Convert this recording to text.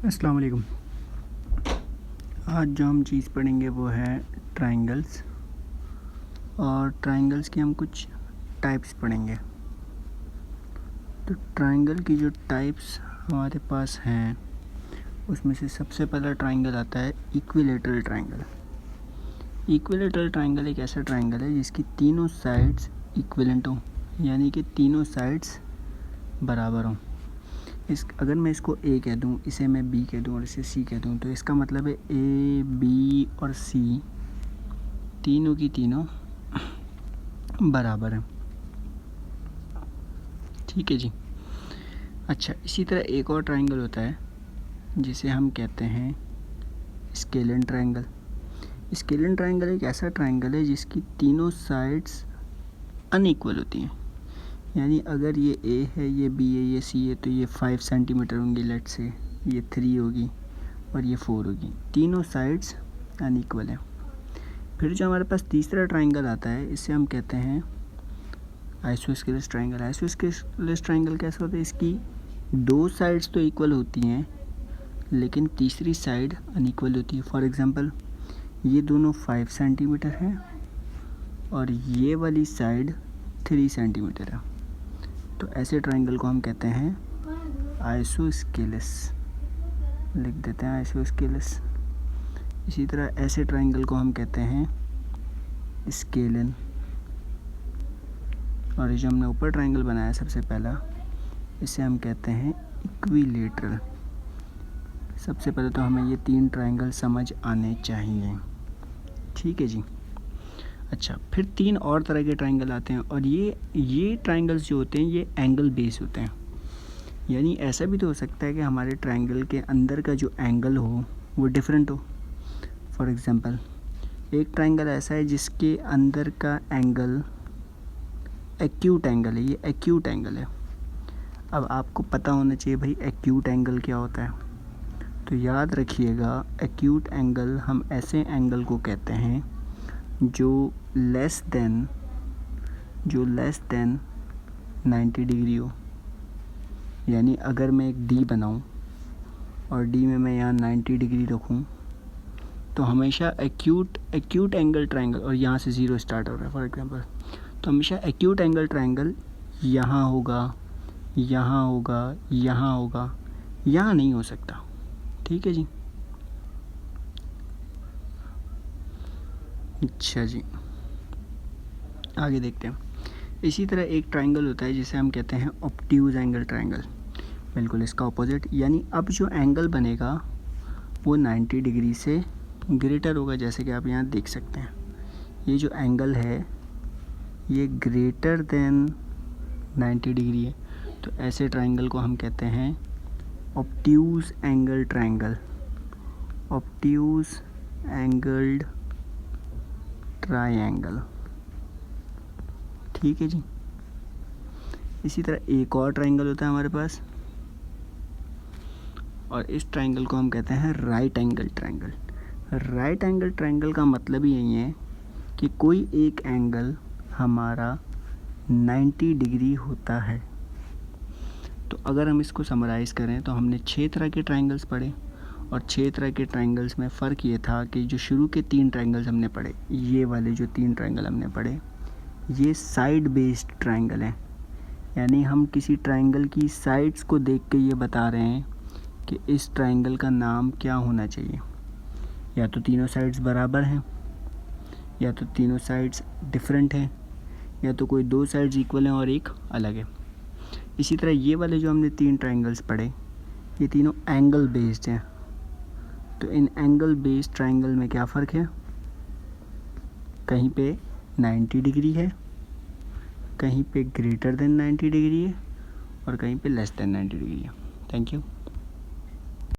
अस्सलाम वालेकुम। आज जो हम चीज़ पढ़ेंगे वो है ट्रायंगल्स, और ट्रायंगल्स की हम कुछ टाइप्स पढ़ेंगे। तो ट्रायंगल की जो टाइप्स हमारे पास हैं उसमें से सबसे पहला ट्रायंगल आता है इक्विलेटरल ट्रायंगल। इक्विलेटरल ट्रायंगल एक ऐसा ट्रायंगल है जिसकी तीनों साइड्स इक्विवेलेंट हों, यानी कि तीनों साइड्स बराबर हों। अगर मैं इसको ए कह दूँ, इसे मैं बी कह दूँ और इसे सी कह दूँ, तो इसका मतलब है ए, बी और सी तीनों की तीनों बराबर हैं। ठीक है जी। अच्छा, इसी तरह एक और ट्रायंगल होता है जिसे हम कहते हैं स्केलिन ट्रायंगल। स्केलिन ट्रायंगल एक ऐसा ट्रायंगल है जिसकी तीनों साइड्स अनइक्वल होती हैं, यानी अगर ये ए है, ये बी है, ये सी है, तो ये 5 सेंटीमीटर होंगी, लेट से ये 3 होगी और ये 4 होगी। तीनों साइड्स अनइक्वल हैं। फिर जो हमारे पास तीसरा ट्रायंगल आता है, इसे हम कहते हैं आइसोस्केलेस ट्रायंगल। आइसोस्केलेस ट्रायंगल कैसा होता है? इसकी दो साइड्स तो इक्वल होती हैं लेकिन तीसरी साइड अनइक्वल होती है। फॉर एग्ज़ाम्पल, ये दोनों 5 सेंटीमीटर हैं और ये वाली साइड 3 सेंटीमीटर है, तो ऐसे ट्रायंगल को हम कहते हैं आइसोस्केलेस। लिख देते हैं आइसोस्केलेस। इसी तरह ऐसे ट्रायंगल को हम कहते हैं स्केलिन। और ये जो हमने ऊपर ट्रायंगल बनाया सबसे पहला, इसे हम कहते हैं इक्विलेटरल। सबसे पहले तो हमें ये 3 ट्रायंगल समझ आने चाहिए। ठीक है जी। अच्छा, फिर 3 और तरह के ट्रायंगल आते हैं, और ये ट्रायंगल्स जो होते हैं ये एंगल बेस होते हैं। यानी ऐसा भी तो हो सकता है कि हमारे ट्रायंगल के अंदर का जो एंगल हो वो डिफरेंट हो। फॉर एग्ज़ाम्पल, एक ट्रायंगल ऐसा है जिसके अंदर का एंगल एक्यूट एंगल है, ये एक्यूट एंगल है। अब आपको पता होना चाहिए भाई एक्यूट एंगल क्या होता है। तो याद रखिएगा, एक्यूट एंगल हम ऐसे एंगल को कहते हैं जो लेस देन 90 डिग्री हो। यानी अगर मैं एक डी बनाऊं और डी में मैं यहाँ 90 डिग्री रखूं, तो हमेशा एक्यूट एंगल ट्रायंगल, और यहाँ से 0 स्टार्ट हो रहा है फॉर एग्जांपल, तो हमेशा एक्यूट एंगल ट्रायंगल यहाँ होगा, यहाँ होगा, यहाँ होगा, यहाँ नहीं हो सकता। ठीक है जी। अच्छा जी, आगे देखते हैं। इसी तरह एक ट्रायंगल होता है जिसे हम कहते हैं ऑब्ट्यूज एंगल ट्रायंगल। बिल्कुल इसका ऑपोजिट, यानी अब जो एंगल बनेगा वो 90 डिग्री से ग्रेटर होगा। जैसे कि आप यहाँ देख सकते हैं, ये जो एंगल है ये ग्रेटर देन 90 डिग्री है, तो ऐसे ट्रायंगल को हम कहते हैं obtuse angle triangle. Obtuse angled triangle. ठीक है जी। इसी तरह एक और ट्रायंगल होता है हमारे पास, और इस ट्रायंगल को हम कहते हैं right angle triangle. Right angle triangle का मतलब ही यही है कि कोई एक एंगल हमारा 90 डिग्री होता है। तो अगर हम इसको समराइज़ करें तो हमने 6 तरह के ट्रायंगल्स पढ़े, और 6 तरह के ट्रायंगल्स में फ़र्क ये था कि जो शुरू के 3 ट्रायंगल्स हमने पढ़े, ये वाले जो 3 ट्रायंगल हमने पढ़े, ये साइड बेस्ड ट्रायंगल हैं। यानी हम किसी ट्रायंगल की साइड्स को देख के ये बता रहे हैं कि इस ट्रायंगल का नाम क्या होना चाहिए। या तो तीनों साइड्स बराबर हैं, या तो तीनों साइड्स डिफरेंट हैं, या तो कोई 2 साइड्स इक्वल हैं और एक अलग है। इसी तरह ये वाले जो हमने 3 ट्रायंगल्स पढ़े, ये तीनों एंगल बेस्ड हैं। तो इन एंगल बेस्ड ट्रायंगल में क्या फ़र्क है? कहीं पे 90 डिग्री है, कहीं पे ग्रेटर देन 90 डिग्री है, और कहीं पे लेस देन 90 डिग्री है। Thank you.